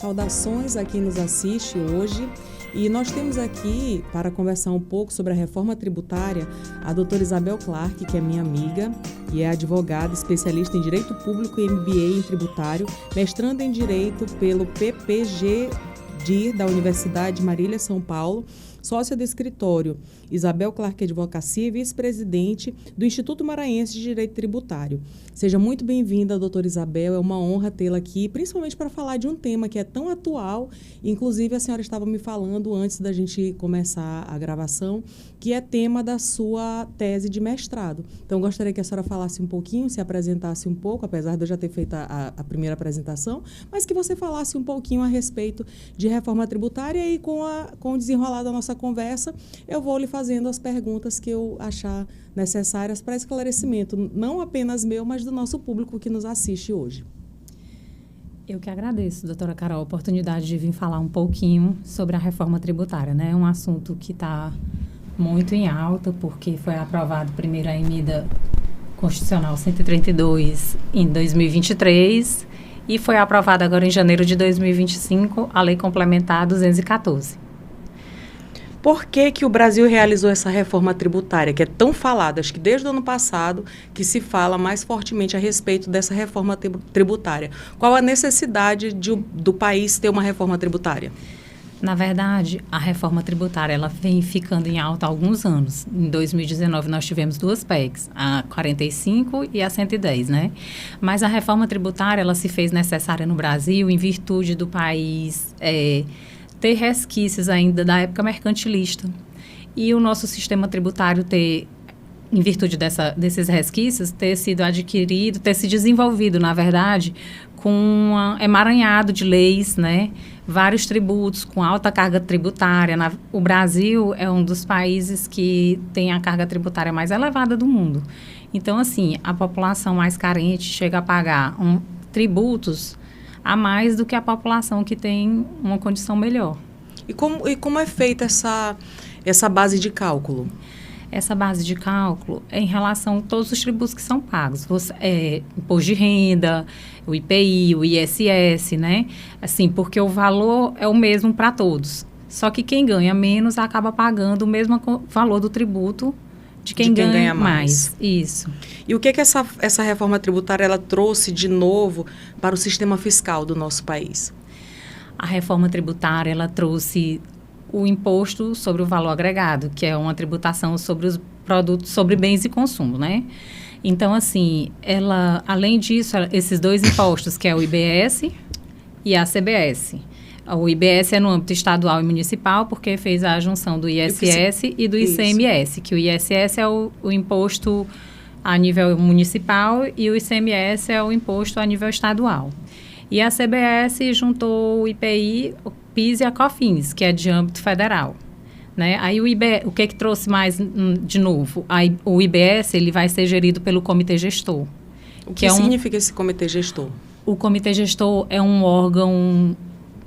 Saudações a quem nos assiste hoje. E nós temos aqui, para conversar um pouco sobre a reforma tributária, a doutora Isabel Clark, que é minha amiga e é advogada, especialista em Direito Público e MBA em Tributário, mestrando em Direito pelo PPG-DIR da Universidade Marília, São Paulo, sócia do escritório Isabel Clark Advocacia e vice-presidente do Instituto Maranhense de Direito Tributário. Seja muito bem-vinda, doutora Isabel. É uma honra tê-la aqui, principalmente para falar de um tema que é tão atual. Inclusive, a senhora estava me falando antes da gente começar a gravação, que é tema da sua tese de mestrado. Então, gostaria que a senhora falasse um pouquinho, se apresentasse um pouco, apesar de eu já ter feito a primeira apresentação, mas que você falasse um pouquinho a respeito de reforma tributária e com o desenrolar da nossa conversa, eu vou lhe fazendo as perguntas que eu achar necessárias para esclarecimento, não apenas meu, mas do nosso público que nos assiste hoje. Eu que agradeço, doutora Carol, a oportunidade de vir falar um pouquinho sobre a reforma tributária, né? É um assunto que está muito em alta, porque foi aprovado primeiro a emenda constitucional 132 em 2023 e foi aprovada agora em janeiro de 2025 a lei complementar 214. Por que o Brasil realizou essa reforma tributária, que é tão falada? Acho que desde o ano passado que se fala mais fortemente a respeito dessa reforma tributária. Qual a necessidade do país ter uma reforma tributária? Na verdade, a reforma tributária ela vem ficando em alta há alguns anos. Em 2019, nós tivemos duas PECs, a 45 e a 110, né? Mas a reforma tributária ela se fez necessária no Brasil em virtude do país ter resquícios ainda da época mercantilista. E o nosso sistema tributário ter, em virtude desses resquícios, ter sido adquirido, ter se desenvolvido, na verdade, com um emaranhado de leis, né? Vários tributos, com alta carga tributária. O Brasil é um dos países que tem a carga tributária mais elevada do mundo. Então, assim, a população mais carente chega a pagar tributos a mais do que a população que tem uma condição melhor. E como é feita essa base de cálculo? Essa base de cálculo é em relação a todos os tributos que são pagos. Imposto de renda, o IPI, o ISS, né? Assim, porque o valor é o mesmo para todos. Só que quem ganha menos acaba pagando o mesmo valor do tributo de quem ganha mais. Isso. E o que essa reforma tributária ela trouxe de novo para o sistema fiscal do nosso país? A reforma tributária ela trouxe o imposto sobre o valor agregado, que é uma tributação sobre os produtos, sobre bens e consumo, né? Então, assim, além disso, esses dois impostos, que é o IBS e a CBS. O IBS é no âmbito estadual e municipal, porque fez a junção do ISS e do ICMS, que o ISS é o imposto a nível municipal e o ICMS é o imposto a nível estadual. E a CBS juntou o IPI, o PIS e a COFINS, que é de âmbito federal. Né? Aí o que trouxe mais de novo? O IBS ele vai ser gerido pelo Comitê Gestor. O que significa esse Comitê Gestor? O Comitê Gestor é um órgão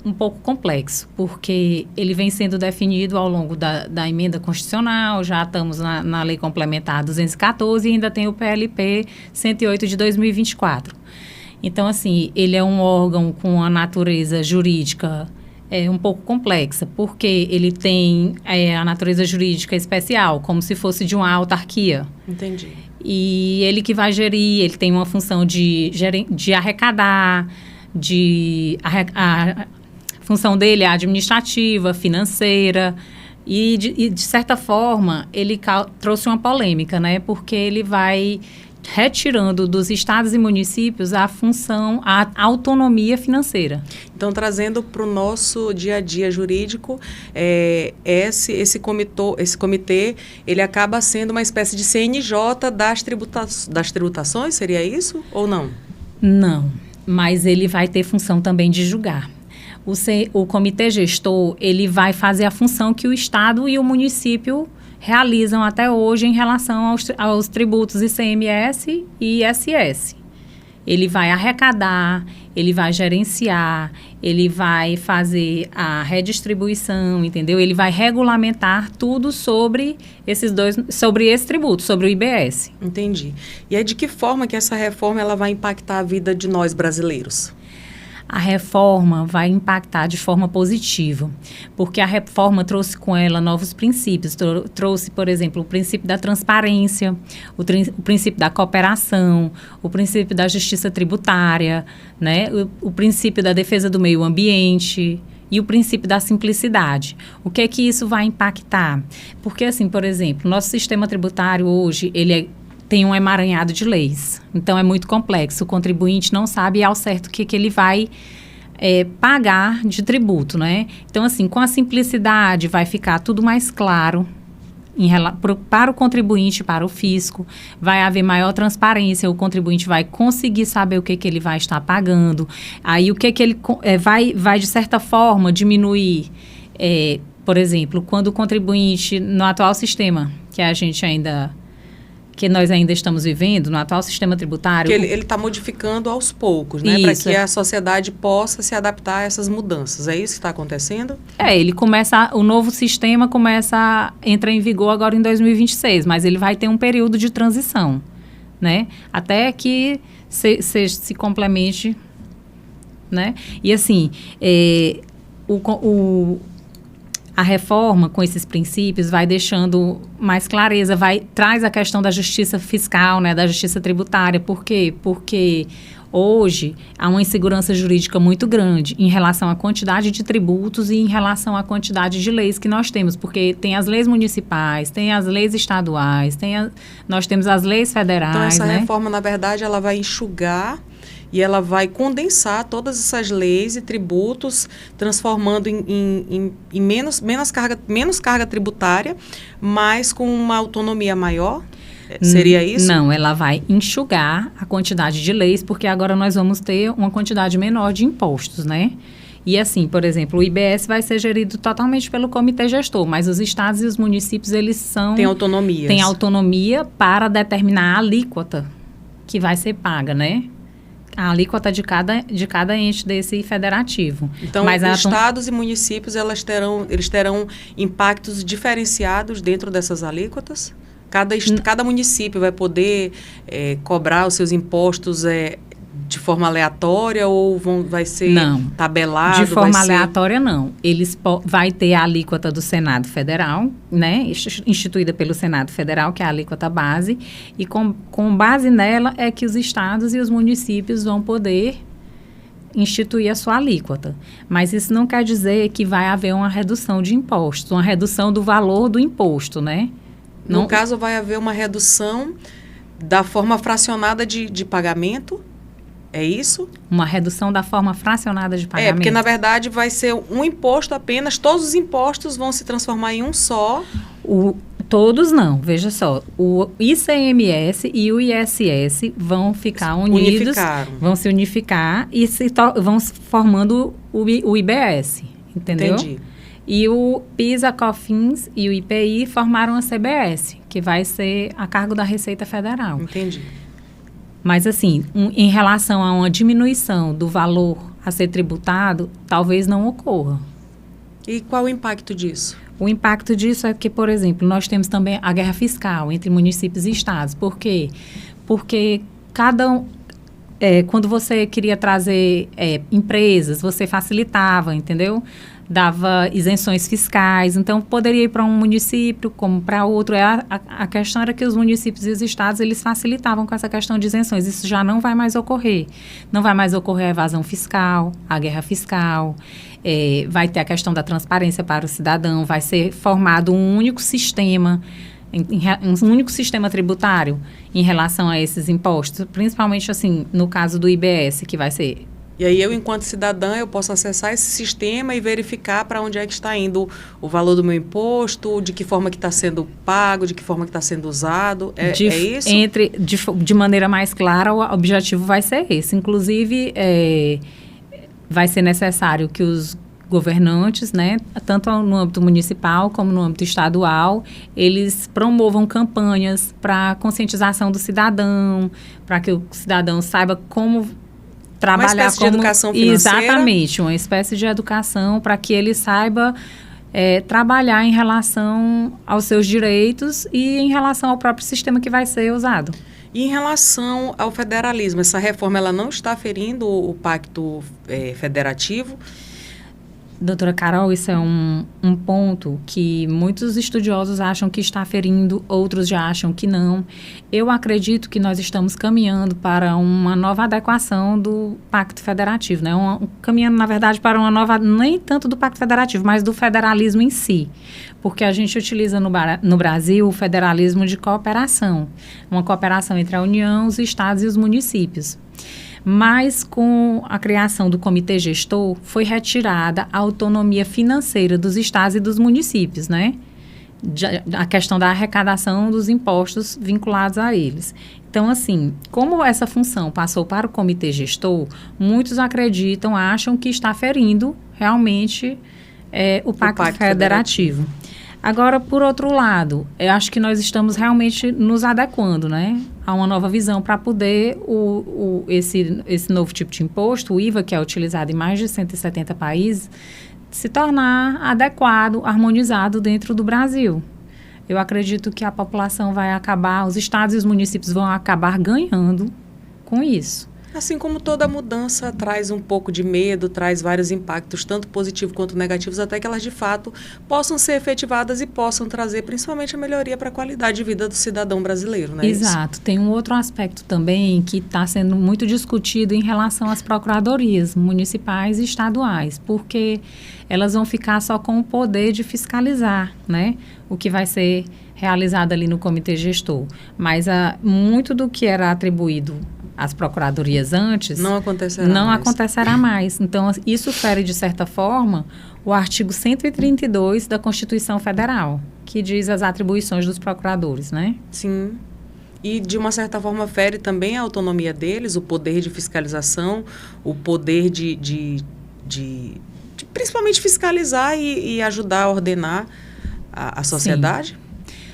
um pouco complexo, porque ele vem sendo definido ao longo da emenda constitucional, já estamos na Lei Complementar 214 e ainda tem o PLP 108 de 2024. Então, assim, ele é um órgão com a natureza jurídica um pouco complexa, porque ele tem a natureza jurídica especial, como se fosse de uma autarquia. Entendi. E ele que vai gerir, ele tem uma função de arrecadar, a função dele é administrativa, financeira, e de certa forma, ele trouxe uma polêmica, né? Porque ele vai retirando dos estados e municípios a função, a autonomia financeira. Então, trazendo para o nosso dia a dia jurídico, esse comitê, ele acaba sendo uma espécie de CNJ das tributações, seria isso ou não? Não, mas ele vai ter função também de julgar. O comitê gestor, ele vai fazer a função que o estado e o município realizam até hoje em relação aos tributos ICMS e ISS. Ele vai arrecadar, ele vai gerenciar, ele vai fazer a redistribuição, entendeu? Ele vai regulamentar tudo sobre sobre esse tributo, sobre o IBS. Entendi. E é de que forma que essa reforma ela vai impactar a vida de nós brasileiros? A reforma vai impactar de forma positiva, porque a reforma trouxe com ela novos princípios. Trouxe, por exemplo, o princípio da transparência, o princípio da cooperação, o princípio da justiça tributária, né? O princípio da defesa do meio ambiente e o princípio da simplicidade. O que é que isso vai impactar? Porque, assim, por exemplo, nosso sistema tributário hoje, tem um emaranhado de leis. Então, é muito complexo. O contribuinte não sabe ao certo o que ele vai pagar de tributo, né? Então, assim, com a simplicidade, vai ficar tudo mais claro para o contribuinte, para o fisco. Vai haver maior transparência. O contribuinte vai conseguir saber o que ele vai estar pagando. Aí, o que ele vai, de certa forma, diminuir. Por exemplo, quando o contribuinte, no atual sistema, que nós ainda estamos vivendo, no atual sistema tributário... Que ele está modificando aos poucos, né? Para que a sociedade possa se adaptar a essas mudanças. É isso que está acontecendo? O novo sistema entra em vigor agora em 2026, mas ele vai ter um período de transição, né? Até que se complemente, né? E assim, a reforma, com esses princípios, vai deixando mais clareza, traz a questão da justiça fiscal, né, da justiça tributária. Por quê? Porque hoje há uma insegurança jurídica muito grande em relação à quantidade de tributos e em relação à quantidade de leis que nós temos, porque tem as leis municipais, tem as leis estaduais, nós temos as leis federais. Então, essa reforma, na verdade, ela vai enxugar e ela vai condensar todas essas leis e tributos, transformando em menos carga tributária, mas com uma autonomia maior? Seria isso? Não, ela vai enxugar a quantidade de leis, porque agora nós vamos ter uma quantidade menor de impostos, né? E assim, por exemplo, o IBS vai ser gerido totalmente pelo comitê gestor, mas os estados e os municípios, eles Têm autonomias. Têm autonomia para determinar a alíquota que vai ser paga, né? A alíquota de cada ente desse federativo. Então, estados e municípios, eles terão impactos diferenciados dentro dessas alíquotas? Cada município vai poder cobrar os seus impostos de forma aleatória ou vai ser tabelado? De forma aleatória, não. Vai ter a alíquota do Senado Federal, né? Instituída pelo Senado Federal, que é a alíquota base. E com base nela é que os estados e os municípios vão poder instituir a sua alíquota. Mas isso não quer dizer que vai haver uma redução de impostos, uma redução do valor do imposto, né? No caso, vai haver uma redução da forma fracionada de pagamento? É isso? Uma redução da forma fracionada de pagamento. Porque na verdade vai ser um imposto apenas, todos os impostos vão se transformar em um só. Todos não, veja só. O ICMS e o ISS vão ficar unidos, vão se unificar e vão formando o IBS, entendeu? Entendi. E o PIS, a COFINS e o IPI formaram a CBS, que vai ser a cargo da Receita Federal. Entendi. Mas, assim, em relação a uma diminuição do valor a ser tributado, talvez não ocorra. E qual o impacto disso? O impacto disso é que, por exemplo, nós temos também a guerra fiscal entre municípios e estados. Por quê? Porque quando você queria trazer empresas, você facilitava, entendeu? Dava isenções fiscais, então poderia ir para um município como para outro. A questão era que os municípios e os estados, eles facilitavam com essa questão de isenções. Isso já não vai mais ocorrer. Não vai mais ocorrer a evasão fiscal, a guerra fiscal, vai ter a questão da transparência para o cidadão, vai ser formado um único sistema, um único sistema tributário em relação a esses impostos, principalmente assim, no caso do IBS, que vai ser... E aí eu, enquanto cidadã, eu posso acessar esse sistema e verificar para onde é que está indo o valor do meu imposto, de que forma que está sendo pago, de que forma que está sendo usado. É isso? De maneira mais clara, o objetivo vai ser esse. Inclusive, vai ser necessário que os governantes, né, tanto no âmbito municipal como no âmbito estadual, eles promovam campanhas para conscientização do cidadão, para que o cidadão saiba como trabalhar, uma espécie de educação financeira. Exatamente, uma espécie de educação para que ele saiba trabalhar em relação aos seus direitos e em relação ao próprio sistema que vai ser usado. E em relação ao federalismo, essa reforma ela não está ferindo o pacto federativo? Doutora Carol, isso é um ponto que muitos estudiosos acham que está ferindo, outros já acham que não. Eu acredito que nós estamos caminhando para uma nova adequação do Pacto Federativo, né? Caminhando, na verdade, para uma nova, nem tanto do Pacto Federativo, mas do federalismo em si. Porque a gente utiliza no Brasil o federalismo de cooperação, uma cooperação entre a União, os estados e os municípios. Mas com a criação do comitê gestor, foi retirada a autonomia financeira dos estados e dos municípios, né? A questão da arrecadação dos impostos vinculados a eles. Então, assim, como essa função passou para o comitê gestor, muitos acham que está ferindo realmente o Pacto Federativo. Agora, por outro lado, eu acho que nós estamos realmente nos adequando, né, a uma nova visão para poder esse novo tipo de imposto, o IVA, que é utilizado em mais de 170 países, se tornar adequado, harmonizado dentro do Brasil. Eu acredito que a população vai acabar, os estados e os municípios vão acabar ganhando com isso. Assim como toda mudança traz um pouco de medo, traz vários impactos, tanto positivos quanto negativos, até que elas de fato possam ser efetivadas e possam trazer principalmente a melhoria para a qualidade de vida do cidadão brasileiro, né? Exato. Tem um outro aspecto também que está sendo muito discutido em relação às procuradorias municipais e estaduais, porque elas vão ficar só com o poder de fiscalizar, né, o que vai ser realizado ali no comitê gestor. Mas muito do que era atribuído às procuradorias antes não acontecerá mais. Então, isso fere, de certa forma, o artigo 132 da Constituição Federal, que diz as atribuições dos procuradores, né? Sim. E, de uma certa forma, fere também a autonomia deles, o poder de fiscalização, o poder de principalmente fiscalizar e ajudar a ordenar a sociedade?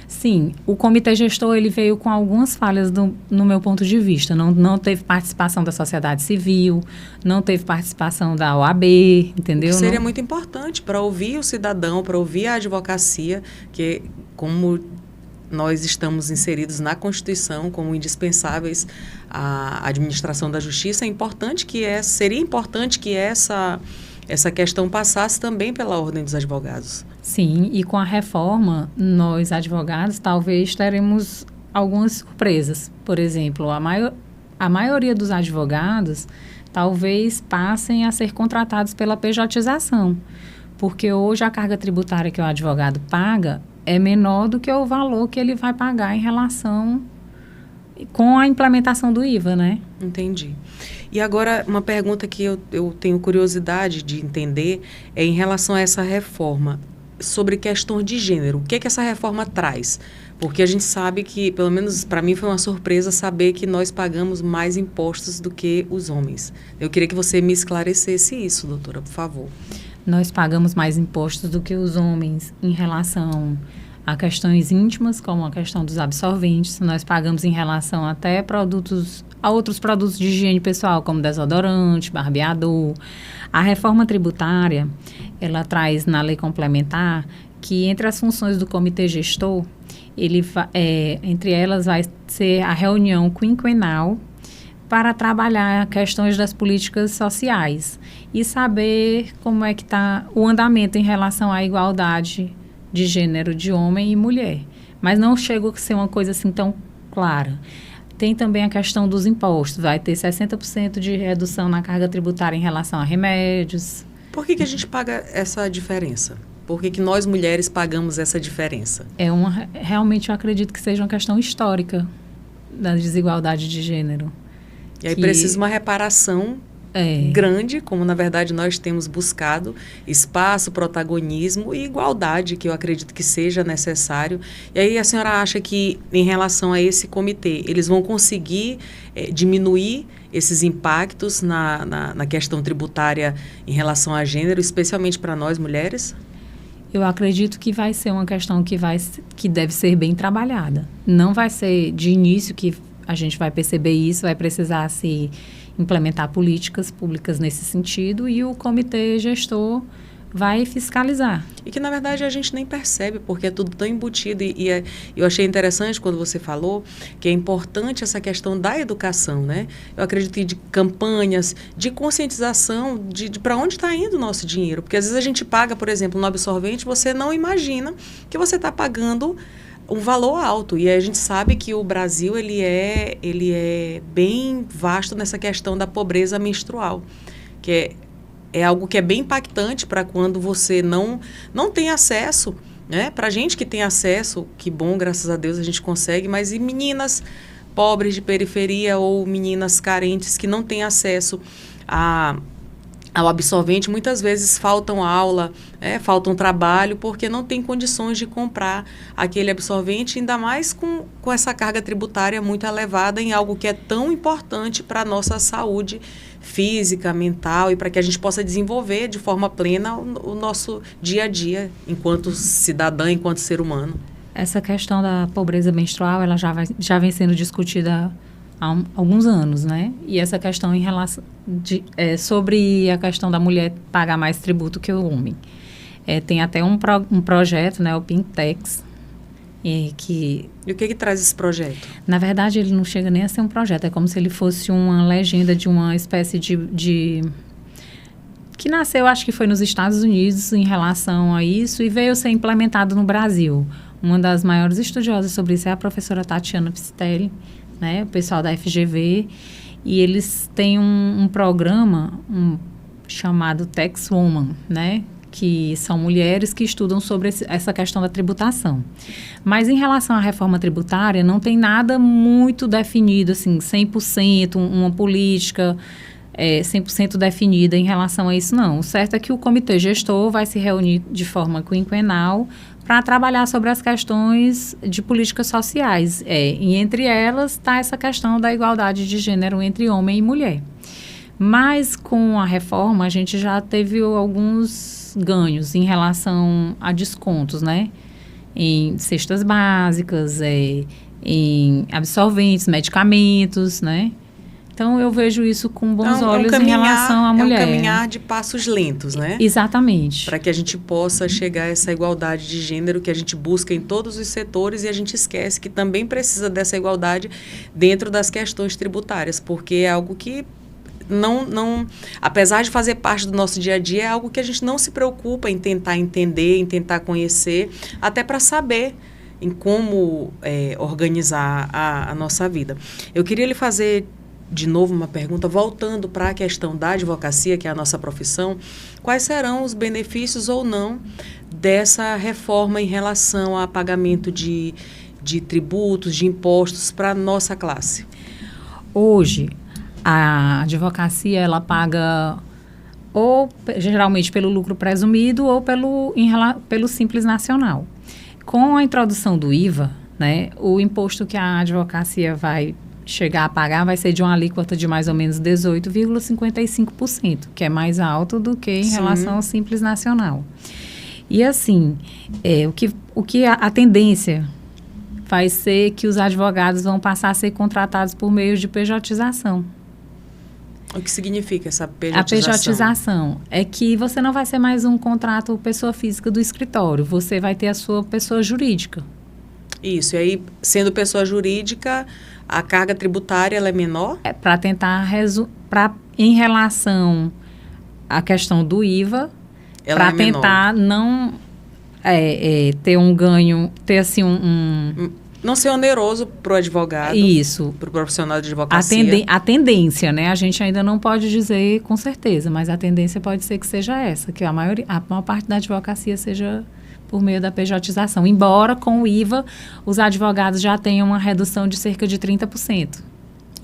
Sim, o comitê gestor ele veio com algumas falhas no meu ponto de vista. Não teve participação da sociedade civil, não teve participação da OAB, entendeu? Seria muito importante para ouvir o cidadão, para ouvir a advocacia, que como nós estamos inseridos na Constituição como indispensáveis à administração da justiça, seria importante que essa questão passasse também pela Ordem dos Advogados. Sim, e com a reforma, nós advogados talvez teremos algumas surpresas. Por exemplo, a maioria dos advogados talvez passem a ser contratados pela pejotização, porque hoje a carga tributária que o advogado paga é menor do que o valor que ele vai pagar em relação com a implementação do IVA, né? Entendi. E agora, uma pergunta que eu tenho curiosidade de entender é em relação a essa reforma, sobre questão de gênero. O que essa reforma traz? Porque a gente sabe que, pelo menos para mim foi uma surpresa saber que nós pagamos mais impostos do que os homens. Eu queria que você me esclarecesse isso, doutora, por favor. Nós pagamos mais impostos do que os homens em relação a questões íntimas, como a questão dos absorventes. Nós pagamos em relação até a outros produtos de higiene pessoal, como desodorante, barbeador. A reforma tributária, ela traz na lei complementar que entre as funções do comitê gestor, entre elas vai ser a reunião quinquenal para trabalhar questões das políticas sociais e saber como é que está o andamento em relação à igualdade de gênero de homem e mulher. Mas não chega a ser uma coisa assim tão clara. Tem também a questão dos impostos. Vai ter 60% de redução na carga tributária em relação a remédios. Por que a gente paga essa diferença? Por que nós, mulheres, pagamos essa diferença? Realmente, eu acredito que seja uma questão histórica da desigualdade de gênero. E aí precisa uma reparação grande, como na verdade nós temos buscado espaço, protagonismo e igualdade, que eu acredito que seja necessário. E aí a senhora acha que, em relação a esse comitê, eles vão conseguir diminuir esses impactos na questão tributária em relação a gênero, especialmente para nós mulheres? Eu acredito que vai ser uma questão que deve ser bem trabalhada. Não vai ser de início que a gente vai perceber isso, vai precisar se implementar políticas públicas nesse sentido e o comitê gestor vai fiscalizar. E que, na verdade, a gente nem percebe, porque é tudo tão embutido. Eu achei interessante quando você falou que é importante essa questão da educação, né? Eu acredito em de campanhas, de conscientização de para onde está indo o nosso dinheiro. Porque, às vezes, a gente paga, por exemplo, no absorvente, você não imagina que você está pagando um valor alto. E aí a gente sabe que o Brasil ele é bem vasto nessa questão da pobreza menstrual, que é algo que é bem impactante para quando você não tem acesso, né? Para a gente que tem acesso, que bom, graças a Deus a gente consegue, mas e meninas pobres de periferia ou meninas carentes que não têm acesso ao absorvente, muitas vezes faltam aula, faltam trabalho, porque não tem condições de comprar aquele absorvente, ainda mais com essa carga tributária muito elevada em algo que é tão importante para a nossa saúde física, mental, e para que a gente possa desenvolver de forma plena o nosso dia a dia, enquanto cidadã, enquanto ser humano. Essa questão da pobreza menstrual, ela já vem sendo discutida há alguns anos, né? E essa questão em relação sobre a questão da mulher pagar mais tributo que o homem. Tem até um projeto, né, o Pintex, E o que traz esse projeto? Na verdade, ele não chega nem a ser um projeto, é como se ele fosse uma legenda de uma espécie de que nasceu, acho que foi nos Estados Unidos em relação a isso e veio ser implementado no Brasil. Uma das maiores estudiosas sobre isso é a professora Tatiana Pistelli, né, o pessoal da FGV, e eles têm um programa chamado Tax Woman, né, que são mulheres que estudam sobre essa questão da tributação. Mas em relação à reforma tributária, não tem nada muito definido, assim, 100%, uma política 100% definida em relação a isso, não. O certo é que o comitê gestor vai se reunir de forma quinquenal para trabalhar sobre as questões de políticas sociais. E entre elas está essa questão da igualdade de gênero entre homem e mulher. Mas com a reforma, a gente já teve alguns ganhos em relação a descontos, né? Em cestas básicas, em absorventes, medicamentos, né? Então, eu vejo isso com bons olhos em relação à mulher. É um caminhar de passos lentos, né? Exatamente. Para que a gente possa chegar a essa igualdade de gênero que a gente busca em todos os setores e a gente esquece que também precisa dessa igualdade dentro das questões tributárias, porque é algo que não, apesar de fazer parte do nosso dia a dia, é algo que a gente não se preocupa em tentar entender, em tentar conhecer, até para saber em como organizar a nossa vida. Eu queria lhe fazer de novo uma pergunta, voltando para a questão da advocacia, que é a nossa profissão, quais serão os benefícios ou não dessa reforma em relação a pagamento de tributos, de impostos para a nossa classe? Hoje, a advocacia, ela paga ou geralmente pelo lucro presumido ou pelo Simples Nacional. Com a introdução do IVA, né, o imposto que a advocacia vai chegar a pagar vai ser de uma alíquota de mais ou menos 18,55%, que é mais alto do que em relação ao Simples Nacional. E assim, o que a tendência vai ser que os advogados vão passar a ser contratados por meio de pejotização. O que significa essa pejotização? A pejotização é que você não vai ser mais um contrato pessoa física do escritório, você vai ter a sua pessoa jurídica. Isso, e aí, sendo pessoa jurídica, a carga tributária ela é menor? Para tentar, em relação à questão do IVA, para tentar não ter um ganho, ter assim não ser oneroso para o advogado. Isso. Para o profissional de advocacia. A tendência, né? A gente ainda não pode dizer com certeza, mas a tendência pode ser que seja essa, que a maior parte da advocacia seja por meio da pejotização. Embora com o IVA, os advogados já tenham uma redução de cerca de 30%.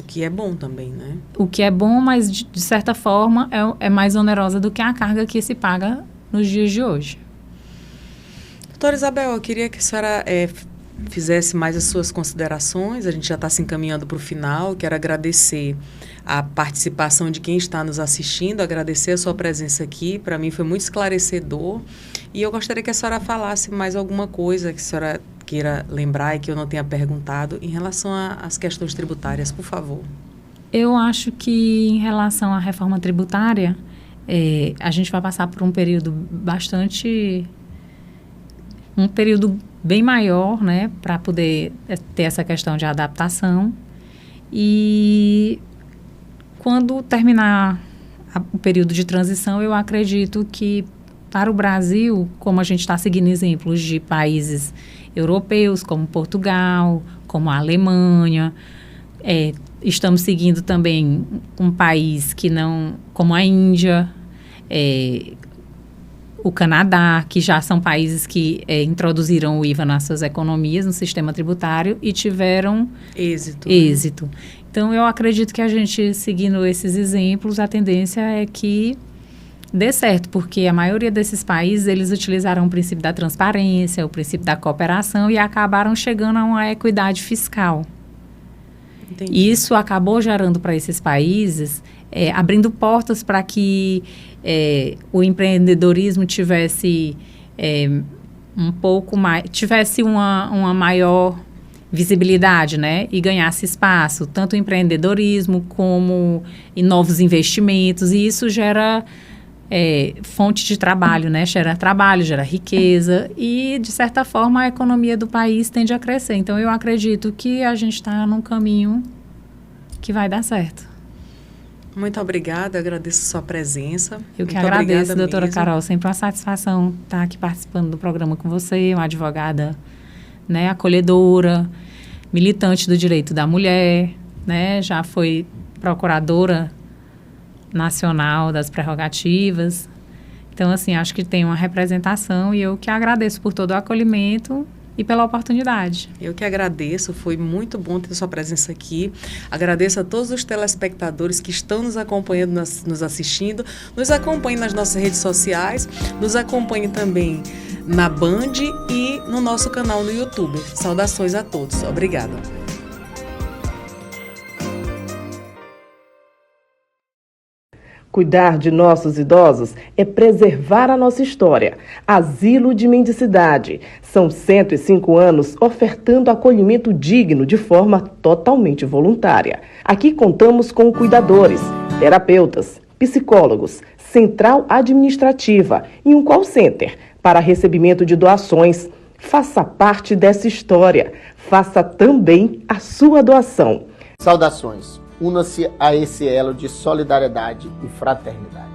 O que é bom também, né? O que é bom, mas de certa forma é mais onerosa do que a carga que se paga nos dias de hoje. Doutora Isabel, eu queria que a senhora fizesse mais as suas considerações. A gente já está se encaminhando para o final. Quero agradecer a participação de quem está nos assistindo, agradecer a sua presença aqui. Para mim foi muito esclarecedor. E eu gostaria que a senhora falasse mais alguma coisa que a senhora queira lembrar e que eu não tenha perguntado em relação às questões tributárias, por favor. Eu acho que em relação à reforma tributária, a gente vai passar por um período um período bem maior, né, para poder ter essa questão de adaptação. E quando terminar o período de transição, eu acredito que para o Brasil, como a gente está seguindo exemplos de países europeus, como Portugal, como a Alemanha, estamos seguindo também um país como a Índia, o Canadá, que já são países que introduziram o IVA nas suas economias, no sistema tributário, e tiveram êxito. Então, eu acredito que a gente, seguindo esses exemplos, a tendência é que dê certo, porque a maioria desses países, eles utilizaram o princípio da transparência, o princípio da cooperação e acabaram chegando a uma equidade fiscal. Entendi. E isso acabou gerando para esses países, abrindo portas para que o empreendedorismo tivesse um pouco mais, tivesse uma maior visibilidade, né? E ganhasse espaço, tanto o empreendedorismo como em novos investimentos, e isso gera fonte de trabalho, né? Gera trabalho, gera riqueza e, de certa forma, a economia do país tende a crescer. Então, eu acredito que a gente está num caminho que vai dar certo. Muito obrigada, agradeço a sua presença. Eu que agradeço, doutora Carol, sempre uma satisfação estar aqui participando do programa com você, uma advogada, né, acolhedora, militante do direito da mulher, né, já foi procuradora nacional das prerrogativas. Então, assim, acho que tem uma representação e eu que agradeço por todo o acolhimento e pela oportunidade. Eu que agradeço, foi muito bom ter sua presença aqui. Agradeço a todos os telespectadores que estão nos acompanhando, nos assistindo. Nos acompanhem nas nossas redes sociais, nos acompanhem também na Band e no nosso canal no YouTube. Saudações a todos. Obrigada. Cuidar de nossos idosos é preservar a nossa história. Asilo de Mendicidade. São 105 anos ofertando acolhimento digno de forma totalmente voluntária. Aqui contamos com cuidadores, terapeutas, psicólogos, central administrativa e um call center para recebimento de doações. Faça parte dessa história. Faça também a sua doação. Saudações. Una-se a esse elo de solidariedade e fraternidade.